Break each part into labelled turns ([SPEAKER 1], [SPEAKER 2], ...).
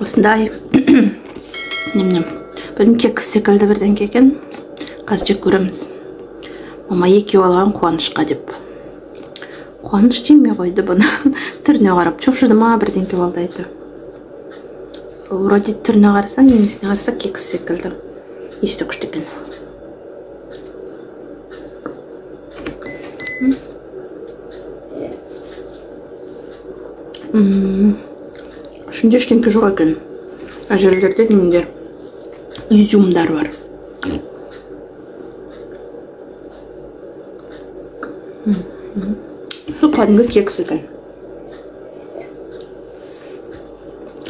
[SPEAKER 1] Осындай білім кекс секілді бірдеңке екен. Қазір жек көреміз. Мама екеу алған қуанышқа деп. Қуаныш демей қойды бұны. Түріне қарап шошыды ма бірдеңке болды айтты. Сол вроде түріне қараса, немесіне қараса кекс секілді. Есті күшті екен. Ішінде ештеңке жоқ екен. Жерлерде немдер изюмдар бар. Кәдімгі кекс екен.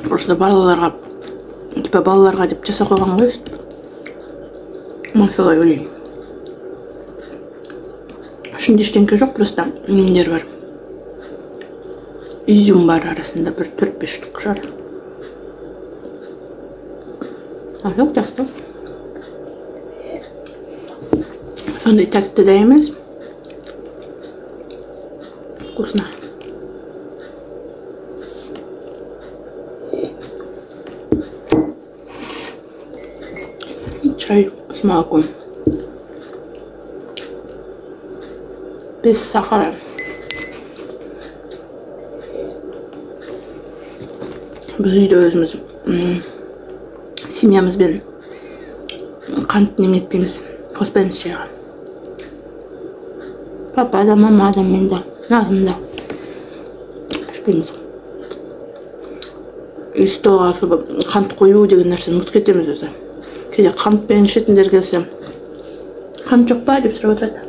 [SPEAKER 1] Просто балаларға деп жаса қойған ғой. Мен солай ойлаймын. Ішінде ештеңке жоқ, просто немдер бар. Изюм бар арасында, бір 4-5 штук жар. Жоқ, жақсы. Сондай тәтті де емес. Вкусно. Чай с молоком. Без сахара. Біз үйде өзіміз семьямызбен қант неметпейміз, қоспаймыз шайға. Папа да, мама да, мен да, Назым да ішпейміз. Столға особо қант қою деген нәрсені ұмытып кетеміз өзі. Кейде қантпен ішетіндер келсе, қант жоқ па деп сұрап отырады.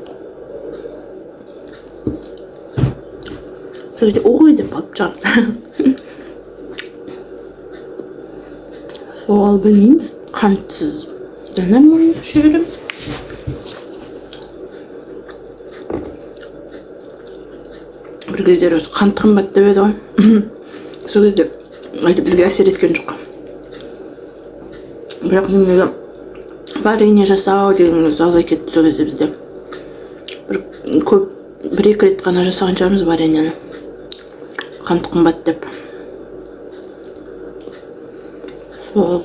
[SPEAKER 1] Сол кезде ой деп алып шығамыз. Сол білмейміз, қантсыз да нормально іше береміз. Бір кездер осы қант қымбат деп еді ғой. Сол кезде бізге әсер еткен жоқ. Бірақ немеге варенье жасау деген азай кетті сол кезде бізде. Бір-екі рет қана жасаған шығармыз вареньені. Қант қымбат деп. Сол.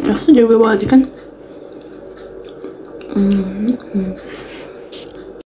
[SPEAKER 1] Жақсы жеуге болады екен.